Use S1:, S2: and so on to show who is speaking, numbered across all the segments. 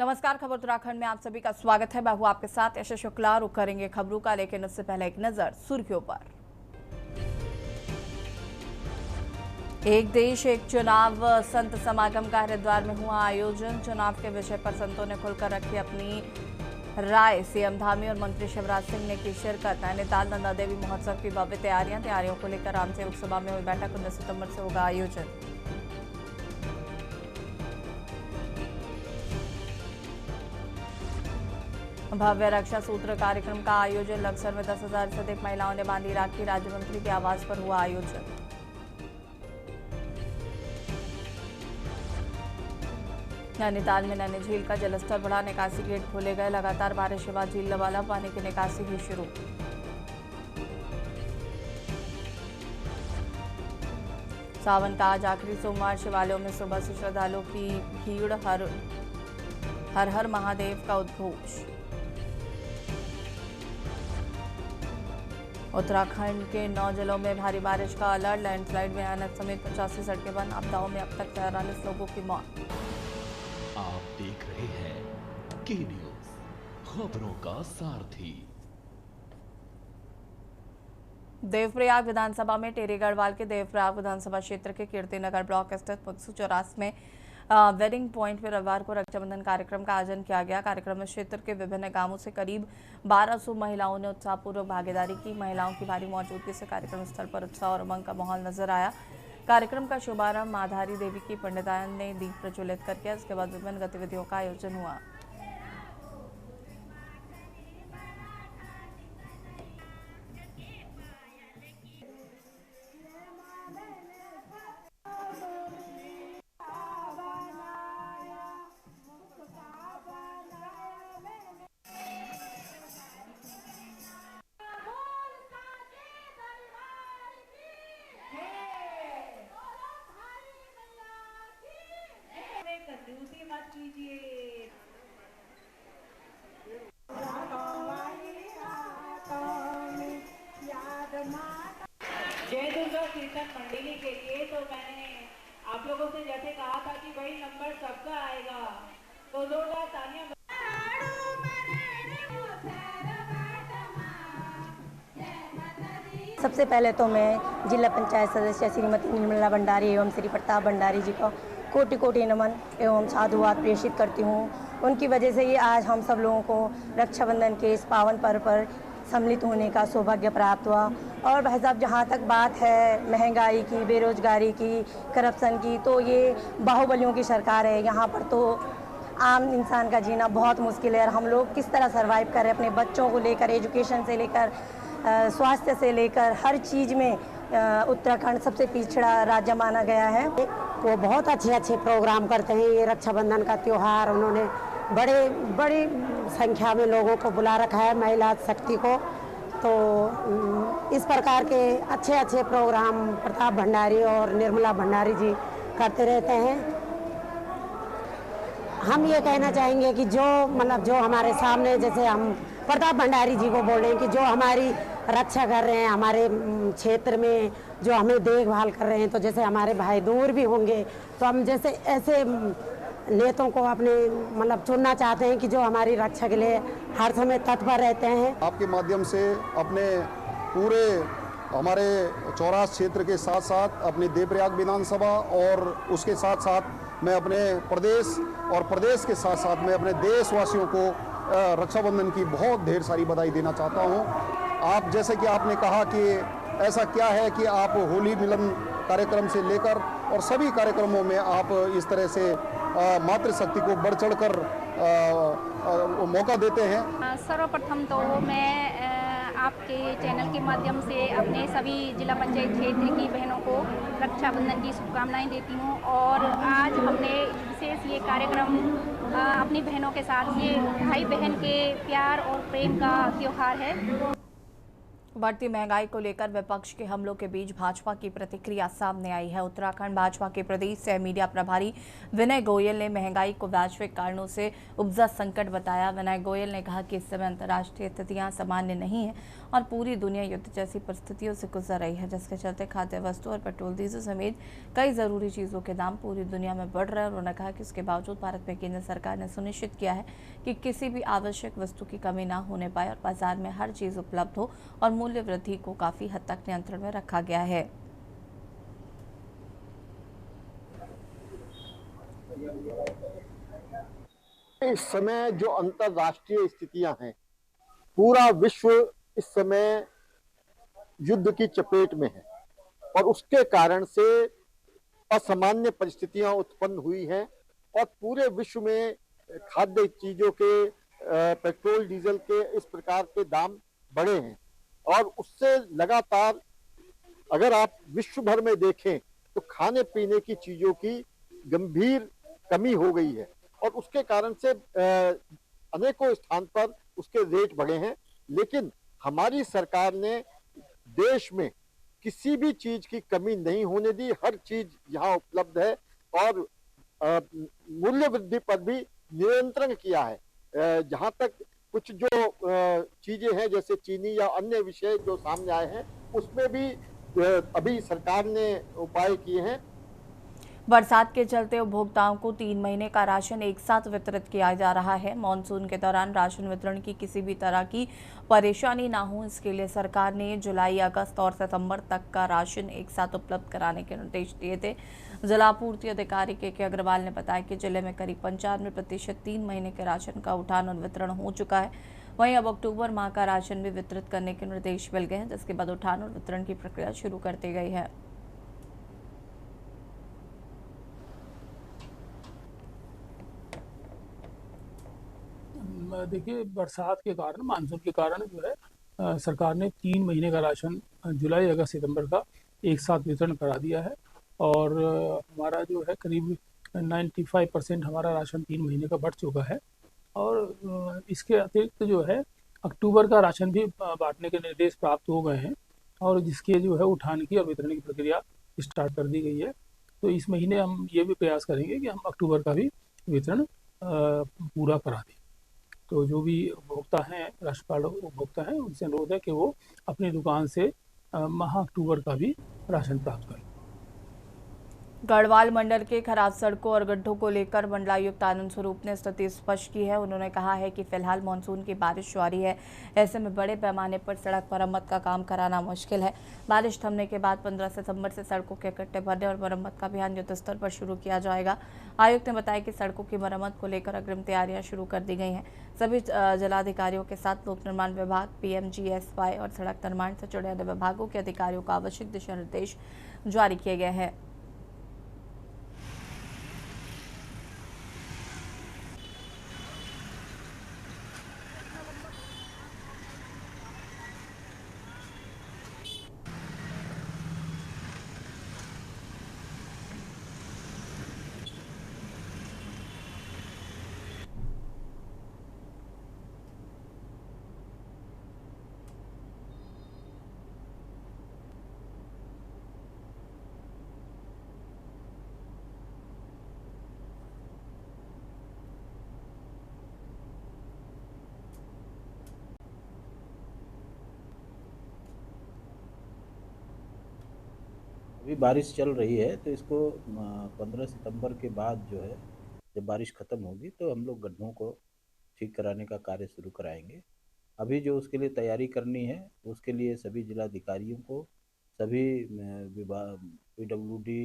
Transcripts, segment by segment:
S1: नमस्कार, खबर उत्तराखंड में आप सभी का स्वागत है। मैं हूं आपके साथ यश शुक्ला। रुक करेंगे खबरों का, लेकिन उससे पहले एक नजर सुर्खियों पर। एक देश एक चुनाव संत समागम का हरिद्वार में हुआ आयोजन। चुनाव के विषय पर संतों ने खुलकर रखी अपनी राय। सीएम धामी और मंत्री शिवराज सिंह ने की शिरकत। नैनीताल नंदा देवी महोत्सव की भव्य तैयारियों को लेकर राम सेवक सभा में हुई बैठक। 19 सितंबर से होगा आयोजन। भव्य रक्षा सूत्र कार्यक्रम का आयोजन। लक्सर में 10,000 से अधिक महिलाओं ने बांधी राखी। राज्य मंत्री के आवास पर हुआ आयोजन। नैनीताल में नैनी झील का जलस्तर बढ़ा। निकासी गेट खोले गए। लगातार बारिश के बाद झील लबाला पानी की निकासी हुई शुरू। सावन का आज आखिरी सोमवार। शिवालयों में सुबह से श्रद्धालुओं की भीड़। हर हर महादेव का उद्घोष। उत्तराखंड के 9 जिलों में भारी बारिश का अलर्ट। लैंडस्लाइड में भयानक समेत 85 सड़कें बंद। आपदाओं में अब तक 43 लोगों की मौत।
S2: आप देख रहे हैं के न्यूज, खबरों का सारथी।
S1: देवप्रयाग विधानसभा में टेरी गढ़वाल के देवप्रयाग विधानसभा क्षेत्र के कीर्तिनगर ब्लॉक स्थित मुत्सु चौरास में वेडिंग पॉइंट पर रविवार को रक्षाबंधन कार्यक्रम का आयोजन किया गया। कार्यक्रम में क्षेत्र के विभिन्न गांवों से करीब 1200 महिलाओं ने उत्साहपूर्वक भागीदारी की। महिलाओं की भारी मौजूदगी से कार्यक्रम स्थल पर उत्साह और उमंग का माहौल नजर आया। कार्यक्रम का शुभारंभ माधारी देवी की पंडितायन ने दीप प्रज्वलित कर किया। इसके बाद विभिन्न गतिविधियों का आयोजन हुआ।
S3: कंजूसी मत कीजिए। जय दुर्गा कीर्तन मंडली के लिए तो मैंने आप लोगों से जैसे कहा था कि भाई नंबर सबका आएगा, तो जोरदार तालियां।
S4: सबसे पहले तो मैं जिला पंचायत सदस्य श्रीमती निर्मला भंडारी एवं श्री प्रताप भंडारी जी को कोटि कोटि नमन एवं साधुवाद प्रेषित करती हूँ। उनकी वजह से ही आज हम सब लोगों को रक्षाबंधन के इस पावन पर्व पर सम्मिलित होने का सौभाग्य प्राप्त हुआ। और भाई साहब, जहाँ तक बात है महंगाई की, बेरोजगारी की, करप्शन की, तो ये बाहुबलियों की सरकार है। यहाँ पर तो आम इंसान का जीना बहुत मुश्किल है और हम लोग किस तरह सर्वाइव करें अपने बच्चों को लेकर, एजुकेशन से लेकर, स्वास्थ्य से लेकर हर चीज़ में उत्तराखंड सबसे पिछड़ा राज्य माना गया है।
S5: वो बहुत अच्छे प्रोग्राम करते हैं। ये रक्षाबंधन का त्यौहार उन्होंने बड़ी संख्या में लोगों को बुला रखा है, महिला शक्ति को। तो इस प्रकार के अच्छे प्रोग्राम प्रताप भंडारी और निर्मला भंडारी जी करते रहते हैं। हम ये कहना चाहेंगे कि जो हमारे सामने, जैसे हम प्रताप भंडारी जी को बोल रहे हैं कि जो हमारी रक्षा कर रहे हैं, हमारे क्षेत्र में जो हमें देखभाल कर रहे हैं, तो जैसे हमारे भाई दूर भी होंगे तो हम जैसे ऐसे नेताओं को अपने चुनना चाहते हैं कि जो हमारी रक्षा के लिए हर समय तत्पर रहते हैं।
S6: आपके माध्यम से अपने पूरे हमारे चौरास क्षेत्र के साथ साथ अपने देवप्रयाग विधानसभा और उसके साथ साथ मैं अपने प्रदेश और प्रदेश के साथ साथ मैं अपने देशवासियों को रक्षाबंधन की बहुत ढेर सारी बधाई देना चाहता हूं। आप जैसे कि आपने कहा कि ऐसा क्या है कि आप होली मिलन कार्यक्रम से लेकर और सभी कार्यक्रमों में आप इस तरह से मातृशक्ति को बढ़ चढ़कर मौका देते हैं।
S7: सर्वप्रथम तो मैं आपके चैनल के माध्यम से अपने सभी जिला पंचायत क्षेत्र की बहनों को रक्षाबंधन की शुभकामनाएं देती हूं। और आज हमने विशेष ये कार्यक्रम अपनी बहनों के साथ, ये भाई बहन के प्यार और प्रेम का त्योहार है।
S1: बढ़ती महंगाई को लेकर विपक्ष के हमलों के बीच भाजपा की प्रतिक्रिया सामने आई है। उत्तराखंड भाजपा के प्रदेश सह मीडिया प्रभारी विनय गोयल ने महंगाई को वैश्विक कारणों से उपजा संकट बताया। विनय गोयल ने कहा कि इस समय अंतर्राष्ट्रीय स्थितियां सामान्य नहीं है और पूरी दुनिया युद्ध जैसी परिस्थितियों से गुजर रही है, जिसके चलते खाद्य वस्तु और पेट्रोल डीजल समेत कई जरूरी चीजों के दाम पूरी दुनिया में बढ़ रहे हैं। उन्होंने कहा कि इसके बावजूद भारत में केंद्र सरकार ने सुनिश्चित किया है कि किसी भी आवश्यक वस्तु की कमी न होने पाए और बाजार में हर चीज उपलब्ध हो और मूल्य वृद्धि को काफी हद तक नियंत्रण में रखा गया है।
S8: इस समय जो अंतर्राष्ट्रीय स्थितियां हैं, पूरा विश्व इस समय युद्ध की चपेट में है और उसके कारण से असामान्य परिस्थितियां उत्पन्न हुई हैं और पूरे विश्व में खाद्य चीजों के, पेट्रोल डीजल के इस प्रकार के दाम बढ़े हैं और उससे लगातार अगर आप विश्व भर में देखें तो खाने पीने की चीजों की गंभीर कमी हो गई है और उसके कारण से अनेकों स्थान पर उसके रेट बढ़े हैं। लेकिन हमारी सरकार ने देश में किसी भी चीज की कमी नहीं होने दी, हर चीज यहाँ उपलब्ध है और मूल्य वृद्धि पर भी नियंत्रण किया है। जहाँ तक कुछ जो चीजें हैं जैसे चीनी या अन्य विषय जो सामने आए हैं उसमें भी अभी सरकार ने उपाय किए हैं।
S1: बरसात के चलते उपभोक्ताओं को 3 महीने का राशन एक साथ वितरित किया जा रहा है। मानसून के दौरान राशन वितरण की किसी भी तरह की परेशानी ना हो, इसके लिए सरकार ने जुलाई, अगस्त और सितंबर तक का राशन एक साथ उपलब्ध कराने के निर्देश दिए थे। जिला आपूर्ति अधिकारी के अग्रवाल ने बताया कि जिले में करीब 95% 3 महीने के राशन का उठान और वितरण हो चुका है। वहीं अब अक्टूबर माह का राशन भी वितरित करने के निर्देश मिल गए हैं, जिसके बाद उठान और वितरण की प्रक्रिया शुरू कर दी गई है।
S9: देखिए, बरसात के कारण, मानसून के कारण जो है सरकार ने 3 महीने का राशन जुलाई, अगस्त, सितंबर का एक साथ वितरण करा दिया है और हमारा जो है करीब 95% हमारा राशन 3 महीने का बढ़ चुका है और इसके अतिरिक्त जो है अक्टूबर का राशन भी बांटने के निर्देश प्राप्त हो गए हैं और जिसके जो है उठान की और वितरण की प्रक्रिया स्टार्ट कर दी गई है। तो इस महीने हम ये भी प्रयास करेंगे कि हम अक्टूबर का भी वितरण पूरा करा दें। तो जो भी उपभोक्ता हैं, राशन कार्ड उपभोक्ता हैं, उनसे अनुरोध है कि वो अपनी दुकान से माह अक्टूबर का भी राशन प्राप्त करें।
S1: गढ़वाल मंडल के खराब सड़कों और गड्ढों को लेकर मंडलायुक्त आनंद स्वरूप ने स्थिति स्पष्ट की है। उन्होंने कहा है कि फिलहाल मानसून की बारिश जारी है, ऐसे में बड़े पैमाने पर सड़क मरम्मत का काम कराना मुश्किल है। बारिश थमने के बाद 15 सितंबर से सड़कों के गड्ढे भरने और मरम्मत का अभियान युद्ध स्तर पर शुरू किया जाएगा। आयुक्त ने बताया कि सड़कों की मरम्मत को लेकर अग्रिम तैयारियां शुरू कर दी गई हैं। सभी जिलाधिकारियों के साथ लोक निर्माण विभाग, PMGSY और सड़क निर्माण से जुड़े अन्य विभागों के अधिकारियों को आवश्यक दिशा निर्देश जारी किए गए हैं।
S10: अभी बारिश चल रही है तो इसको 15 सितंबर के बाद जो है, जब बारिश ख़त्म होगी तो हम लोग गड्ढों को ठीक कराने का कार्य शुरू कराएंगे। अभी जो उसके लिए तैयारी करनी है, उसके लिए सभी जिलाधिकारियों को, सभी विभाग, PWD,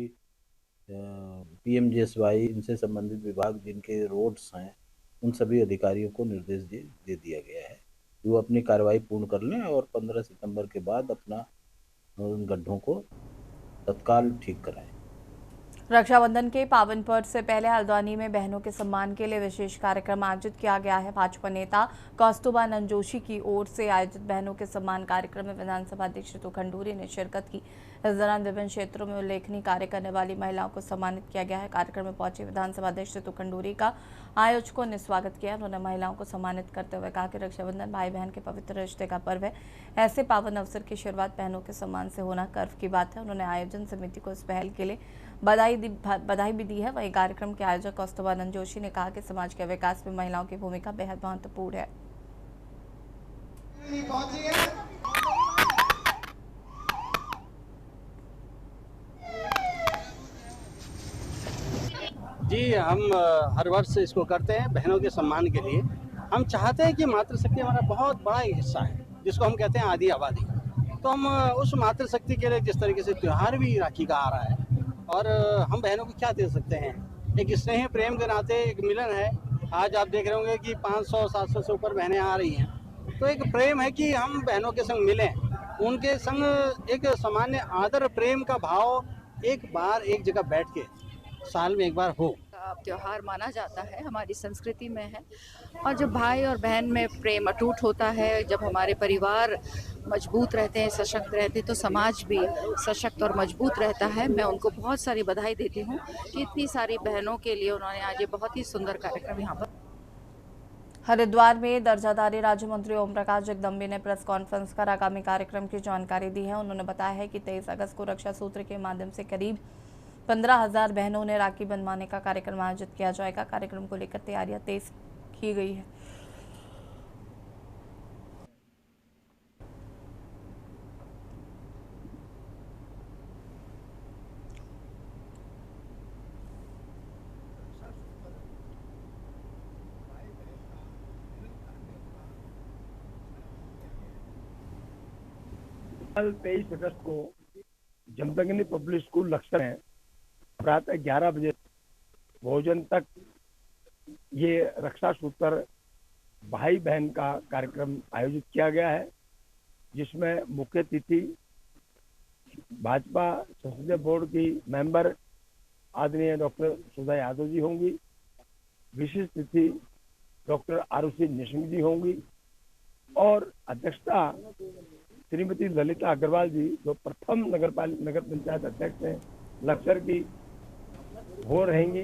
S10: PMGSY, इनसे संबंधित विभाग जिनके रोड्स हैं, उन सभी अधिकारियों को निर्देश दे दिया गया है कि वो अपनी कार्रवाई पूर्ण कर लें और 15 सितंबर के बाद अपना उन गड्ढों को तत्काल ठीक कराएं।
S1: रक्षाबंधन के पावन पर्व से पहले हल्द्वानी में बहनों के सम्मान के लिए विशेष कार्यक्रम आयोजित किया गया है। भाजपा नेता कौस्तुभानंद जोशी की ओर से आयोजित बहनों के सम्मान कार्यक्रम में विधानसभा अध्यक्ष रितु खंडूरी ने शिरकत की। इस दौरान विभिन्न क्षेत्रों में उल्लेखनीय कार्य करने वाली महिलाओं को सम्मानित किया गया है। कार्यक्रम में पहुंचे विधानसभा अध्यक्ष रितु खंडूरी का आयोजकों ने स्वागत किया। उन्होंने महिलाओं को सम्मानित करते हुए कहा कि रक्षाबंधन भाई बहन के पवित्र रिश्ते का पर्व है। ऐसे पावन अवसर की शुरुआत बहनों के सम्मान से होना गर्व की बात है। उन्होंने आयोजन समिति को इस पहल के लिए बधाई भी दी है। वहीं कार्यक्रम के आयोजक कौस्तुभानंद जोशी ने कहा कि समाज के विकास में महिलाओं की भूमिका बेहद महत्वपूर्ण है।
S11: जी, हम हर वर्ष इसको करते हैं बहनों के सम्मान के लिए। हम चाहते हैं कि मातृशक्ति हमारा बहुत बड़ा एक हिस्सा है, जिसको हम कहते हैं आदि आबादी। तो हम उस मातृशक्ति के लिए जिस तरीके से त्यौहार भी राखी का आ रहा है, और हम बहनों को क्या दे सकते हैं, एक स्नेह प्रेम के नाते एक मिलन है। आज आप देख रहे होंगे कि 500-700 से ऊपर बहनें आ रही हैं, तो एक प्रेम है कि हम बहनों के संग मिलें, उनके संग एक सामान्य आदर प्रेम का भाव एक बार एक जगह बैठ के साल में एक बार हो।
S12: त्योहार माना जाता है, हमारी संस्कृति में है। और जब भाई और बहन में प्रेम अटूट होता है, जब हमारे परिवार मजबूत रहते हैं, सशक्त रहते हैं, तो समाज भी सशक्त और मजबूत रहता है। मैं उनको बहुत सारी बधाई देती हूँ कि इतनी सारी बहनों के लिए उन्होंने आज ये बहुत ही सुंदर कार्यक्रम यहाँ पर।
S1: हरिद्वार में दर्जाधारी राज्य मंत्री ओम प्रकाश जगदम्बे ने प्रेस कॉन्फ्रेंस कर आगामी कार्यक्रम की जानकारी दी है। उन्होंने बताया है कि 23 अगस्त को रक्षा सूत्र के माध्यम से करीब 15,000 बहनों ने राखी बंधवाने का कार्यक्रम आयोजित किया जाएगा। कार्यक्रम को लेकर तैयारियां तेज की गई है।
S13: कल 23 अगस्त को जमदग्नि पब्लिक स्कूल लक्ष्य में प्रातः 11 बजे भोजन तक ये रक्षा सूत्र भाई बहन का कार्यक्रम आयोजित किया गया है, जिसमें मुख्य अतिथि भाजपा संसदीय बोर्ड की मेंबर आदरणीय डॉक्टर सुधा यादव जी होंगी। विशिष्ट अतिथि डॉक्टर आरुषि निशंक जी होंगी और अध्यक्षता श्रीमती ललिता अग्रवाल जी, जो प्रथम नगर पंचायत अध्यक्ष हैं लक्सर की, हो रहेंगी।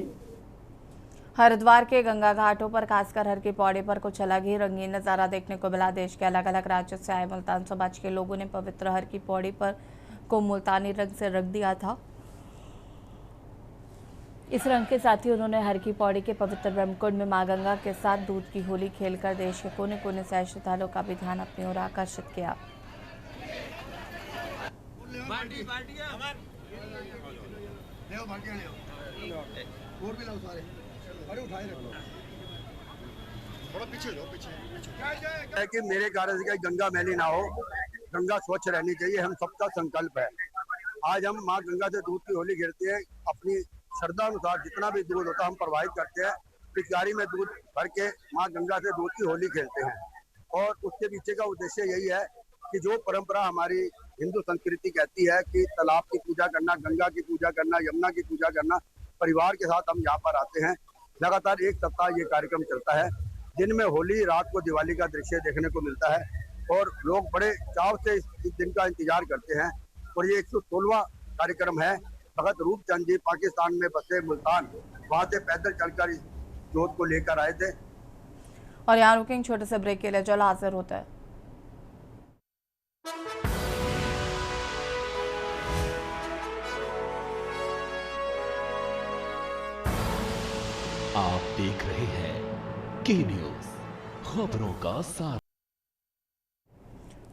S1: हरिद्वार के गंगा घाटों पर खासकर हर की पौड़ी पर कुछ अलग ही रंगीन नजारा देखने को मिला। देश के अलग अलग राज्यों से आए मुल्तान समाज के लोगों ने पवित्र हर की पौड़ी पर को मुल्तानी रंग से रंग दिया था। इस रंग के साथ ही उन्होंने हर की पौड़ी के पवित्र ब्रह्मकुंड में मां गंगा के साथ दूध की होली खेलकर देश के कोने कोने से आए श्रद्धालुओं का भी ध्यान अपनी ओर आकर्षित किया।
S14: है कि मेरे कार्य से गंगा मैली ना हो, गंगा स्वच्छ रहनी चाहिए, हम सबका संकल्प है। आज हम माँ गंगा से दूध की होली खेलते हैं। अपनी श्रद्धा अनुसार जितना भी दूध होता है हम प्रवाहित करते हैं, पिचकारी में दूध भर के माँ गंगा से दूध की होली खेलते हैं। और उसके पीछे का उद्देश्य यही है कि जो परंपरा हमारी हिंदू संस्कृति कहती है कि तालाब की पूजा करना, गंगा की पूजा करना, यमुना की पूजा करना, परिवार के साथ हम यहाँ पर आते हैं। लगातार एक सप्ताह ये कार्यक्रम चलता है। दिन में होली, रात को दिवाली का दृश्य देखने को मिलता है और लोग बड़े चाव से इस दिन का इंतजार करते हैं। और ये 116वां कार्यक्रम है। भगत रूपचंद जी पाकिस्तान में बसे मुल्तान, वहाँ से पैदल चलकर इस जोत को लेकर आए थे।
S1: और यहाँ रुकेंगे छोटे से ब्रेक के लिए, जल्द हाजिर होता है।
S2: आप देख रहे हैं के न्यूज, खबरों का सार।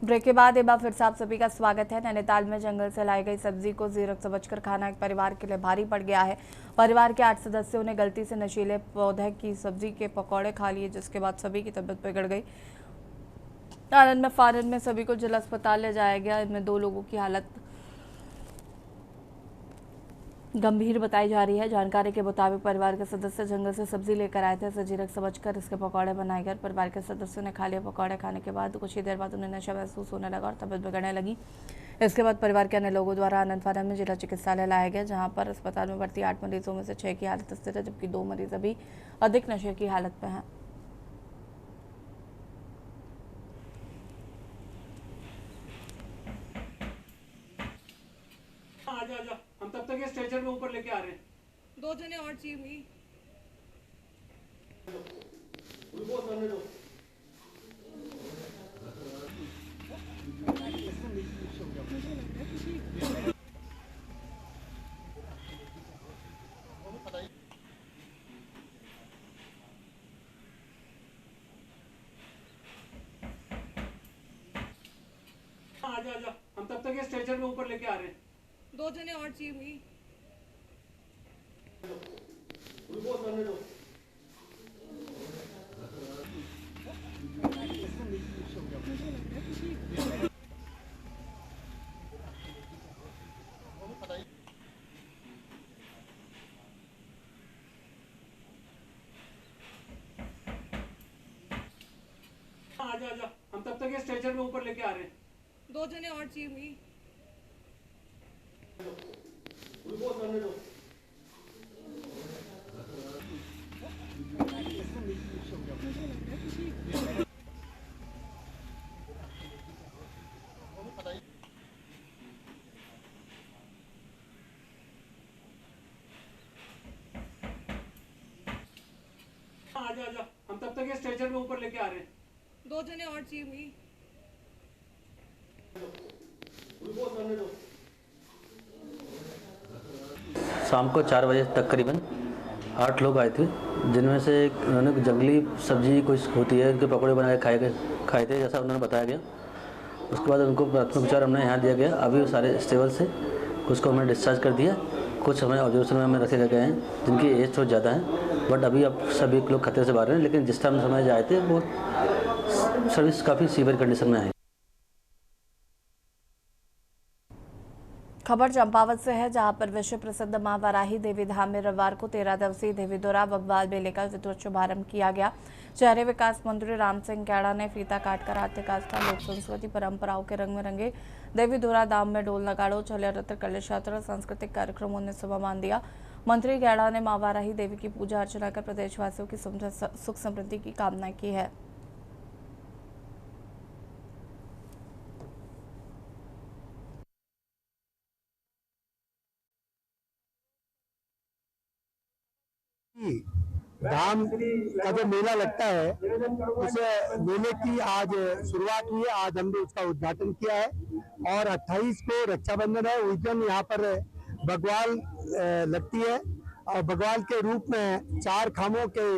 S1: ब्रेक के बाद एक बार फिर से आप सभी का स्वागत है। नैनीताल में जंगल से लाई गई सब्जी को जीरक समझकर खाना एक परिवार के लिए भारी पड़ गया है। परिवार के 8 सदस्यों ने गलती से नशीले पौधे की सब्जी के पकौड़े खा लिए, जिसके बाद सभी की तबीयत बिगड़ गई। आनंद में फारन में सभी को जिला अस्पताल ले जाया गया। इनमें 2 लोगों की हालत गंभीर बताई जा रही है। जानकारी के मुताबिक परिवार के सदस्य जंगल से सब्जी लेकर आए थे। इसे जीरक समझकर इसके पकौड़े बनाए गए। परिवार के सदस्यों ने खा लिया। पकौड़े खाने के बाद कुछ ही देर बाद उन्हें नशा महसूस होने लगा और तबीयत बिगड़ने लगी। इसके बाद परिवार के अन्य लोगों द्वारा आनंद फारन में जिला चिकित्सालय लाया गया, जहां पर अस्पताल में भर्ती 8 मरीजों में से 6 की हालत स्थिर है, जबकि 2 मरीज अभी अधिक नशे की हालत में हैं।
S15: आजा, हम तब तक ये स्ट्रेचर में ऊपर लेके आ रहे हैं।
S16: 2 जने और चाहिए भाई।
S9: आजा हम तब तक ये स्ट्रेचर में ऊपर लेके आ रहे हैं।
S3: 2 जने और चाहिए भाई।
S9: आजा हम तब तक ये स्ट्रेचर में ऊपर लेके आ रहे हैं।
S3: 2 जने और चाहिए भाई।
S9: आजा हम तब तक ये स्ट्रेचर में ऊपर लेके आ रहे हैं।
S3: 2 जने और चाहिए भाई।
S15: शाम को 4 बजे तक करीबन 8 लोग आए थे, जिनमें से उन्होंने जंगली सब्जी कुछ होती है उनके पकौड़े बना के खाए थे, जैसा उन्होंने बताया गया। उसके बाद उनको प्राथमिक उपचार हमने यहाँ दिया गया। अभी वो सारे स्टेबल से, कुछ को हमने डिस्चार्ज कर दिया, कुछ हमें ऑब्जर्वेशन में हमें रखे गए हैं जिनकी एज थोड़ी ज़्यादा है, बट अभी अब सभी लोग खतरे से बाहर हैं। लेकिन जिस टाइम समय आए थे वो सर्विस काफ़ी सीवियर कंडीशन में है।
S1: खबर चंपावत से है, जहां पर विश्व प्रसिद्ध मां वाराही देवी धाम में रविवार को 13 दिवसीय देवी दौरा बग्वाल मेले का विधिवत शुभारंभ किया गया। शहरी विकास मंत्री राम सिंह कैड़ा ने फीता काटकर आर्थिक आस्था, लोक संस्कृति परंपराओं के रंग में रंगे देवी दौरा धाम में डोल नगाड़ों, छले रत्र, कलश यात्रा, सांस्कृतिक कार्यक्रमों ने शुभमान दिया। मंत्री कैड़ा ने मां वाराही देवी की पूजा अर्चना कर प्रदेशवासियों की सुख समृद्धि की कामना की है।
S14: धाम का जो मेला लगता है, उस मेले की आज शुरुआत हुई है। आज हमने उसका उद्घाटन किया है और 28 को रक्षाबंधन है। उस दिन यहाँ पर बग्वाल लगती है और बग्वाल के रूप में 4 खामों के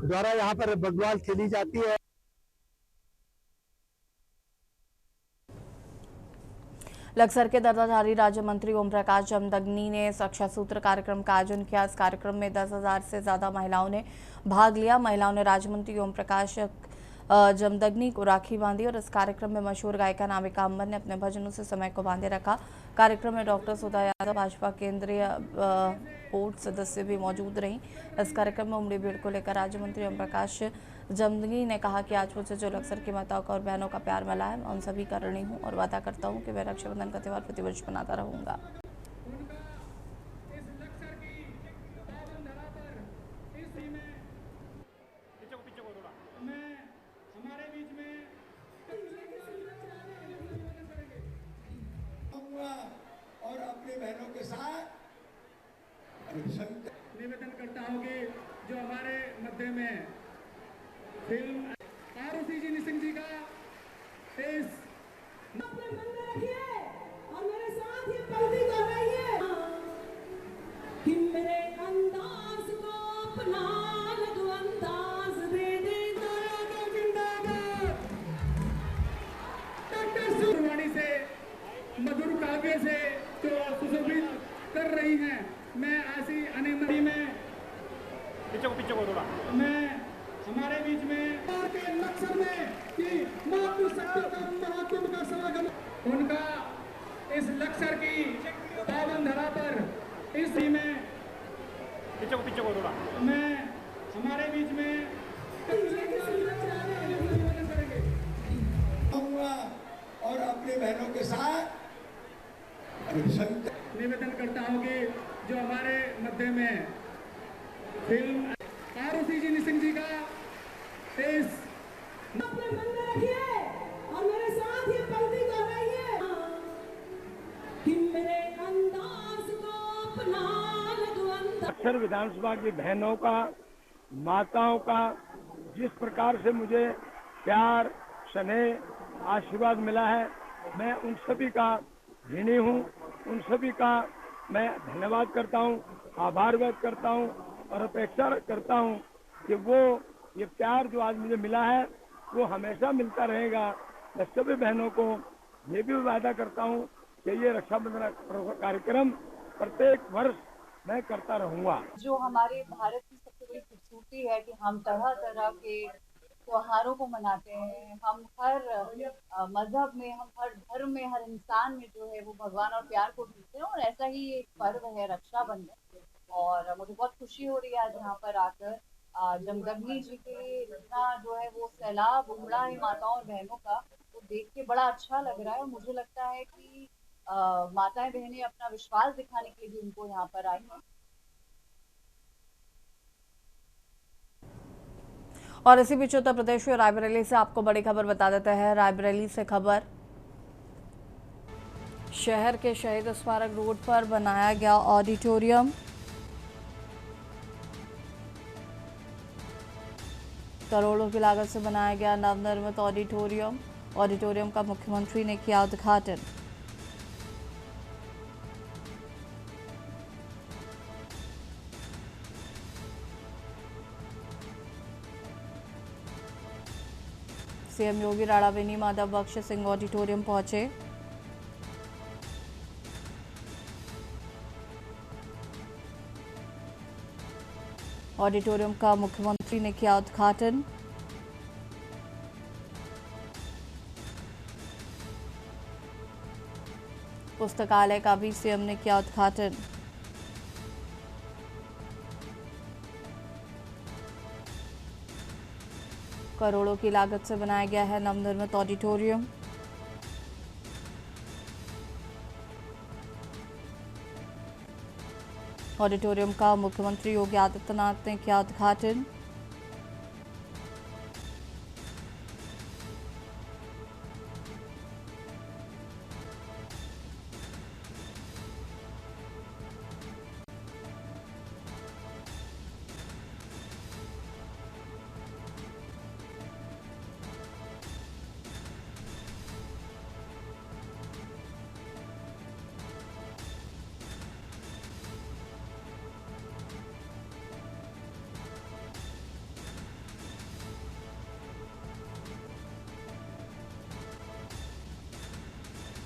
S14: द्वारा यहाँ पर बग्वाल खेली जाती है।
S1: लक्सर के दर्जाधारी राज्य मंत्री ओम प्रकाश जमदग्नी ने शिक्षा सूत्र कार्यक्रम का आयोजन किया। इस कार्यक्रम में 10,000 से ज्यादा महिलाओं ने भाग लिया। महिलाओं ने राज्य मंत्री ओम प्रकाश जमदग्नी को राखी बांधी और इस कार्यक्रम में मशहूर गायिका नामिका अम्बर ने अपने भजनों से समय को बांधे रखा। कार्यक्रम में डॉक्टर सुधा यादव, भाजपा केंद्रीय बोर्ड सदस्य भी मौजूद रहीं। इस कार्यक्रम में उमड़ी भीड़ को लेकर राज्य मंत्री ओम प्रकाश जमदग्नी ने कहा कि आज मुझे जो लक्सर की माताओं का और बहनों का प्यार मिला है, मैं उन सभी का ऋणी हूँ और वादा करता हूँ कि मैं रक्षाबंधन का त्यौहार प्रतिवर्ष मनाता रहूँगा।
S14: और अपने बहनों के साथ
S9: निवेदन करता हूँ कि जो हमारे मध्य में फिल्म आरुषि जी निसिंह जी का इस
S3: अपने मन में रखिए और मेरे साथ ये पंक्ति दोहराइए कि मेरे अंदाज को अपना लग अंदाज दे दे
S9: सुरवाणी से मधुर काव्य से जो सुशोभित कर रही हैं। मैं ऐसी अनिमति में पीछे को थोड़ा मैं हमारे बीच में लक्ष्य में कि मातृशक्ति का महात्म का समागम, उनका इस लक्ष्य की पावन धरा पर इस में पीछे को थोड़ा मैं हमारे बीच में
S14: और अपने बहनों के साथ
S9: निवेदन करता हूँ कि जो हमारे मध्य में फिल्म आरुषि जी निसिंह जी का इस
S3: अपने मन में रखिए और मेरे साथ ये पंक्ति दोहराइए कि मेरे अंदाज को अपना लग अंदाज।
S13: लक्सर विधानसभा की बहनों का माताओं का जिस प्रकार से मुझे प्यार, स्नेह, आशीर्वाद मिला है, मैं उन सभी का ऋणी हूँ। उन सभी का मैं धन्यवाद करता हूँ, आभार व्यक्त करता हूँ और अपेक्षा करता हूँ कि वो ये प्यार जो आज मुझे मिला है वो हमेशा मिलता रहेगा। मैं सभी बहनों को ये भी वादा करता हूँ कि ये रक्षाबंधन कार्यक्रम प्रत्येक वर्ष मैं करता रहूँगा।
S16: जो हमारे भारत की सबसे बड़ी खूबसूरती है कि हम तरह तरह के त्योहारों को मनाते हैं। हम हर मजहब में, हम हर धर्म में, हर इंसान में जो है वो भगवान और प्यार को ढूंढते हैं और ऐसा ही एक पर्व है रक्षाबंधन। और मुझे बहुत खुशी हो रही है आज यहाँ पर आकर जमदग्नि जी के इतना जो है वो सैलाब उमड़ा है माताओं और बहनों का, वो देख के बड़ा अच्छा लग रहा है। और मुझे लगता है कि माताएं बहनें अपना विश्वास दिखाने के लिए भी उनको यहाँ पर आई हैं।
S1: और इसी बीच उत्तर प्रदेश के रायबरेली से आपको बड़ी खबर बता देते हैं। रायबरेली से खबर, शहर के शहीद स्मारक रोड पर बनाया गया ऑडिटोरियम करोड़ों की लागत से बनाया गया नवनिर्मित ऑडिटोरियम का मुख्यमंत्री ने किया उद्घाटन। सीएम योगी राणावेनी माधव बख्श सिंह ऑडिटोरियम पहुंचे। ऑडिटोरियम का मुख्यमंत्री ने किया उद्घाटन। पुस्तकालय का भी सीएम ने किया उद्घाटन। करोड़ों की लागत से बनाया गया है नवनिर्मित ऑडिटोरियम। ऑडिटोरियम का मुख्यमंत्री योगी आदित्यनाथ ने किया उद्घाटन।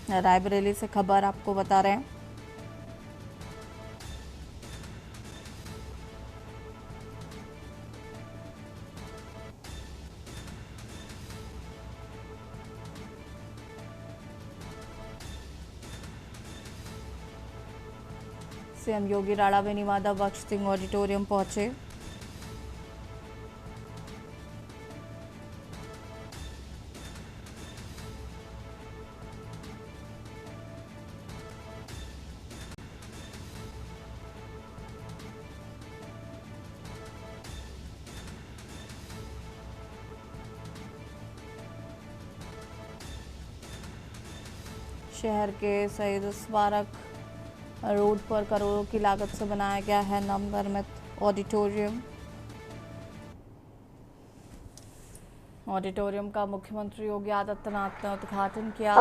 S1: रायबरेली से खबर आपको बता रहे हैं। सीएम योगी राणावेनी माधव बख्श सिंह ऑडिटोरियम पहुंचे। शहर के शहीद स्मारक रोड पर करोड़ों की लागत से बनाया गया है नवनिर्मित ऑडिटोरियम का मुख्यमंत्री योगी आदित्यनाथ ने उद्घाटन किया।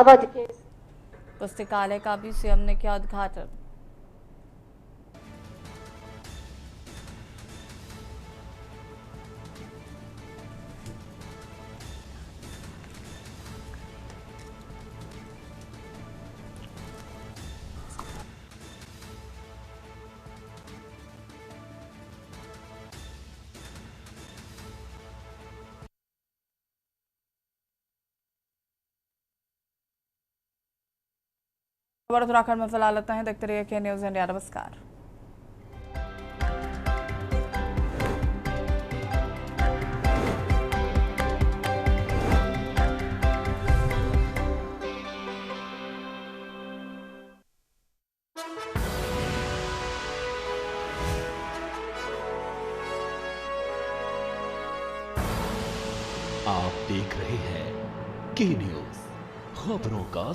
S1: पुस्तकालय का भी सीएम ने किया उद्घाटन। खबर उत्तराखंड में फिलहाल लेते हैं। देखते रहिए के न्यूज़ इंडिया। नमस्कार।
S2: आप देख रहे हैं के न्यूज़, खबरों का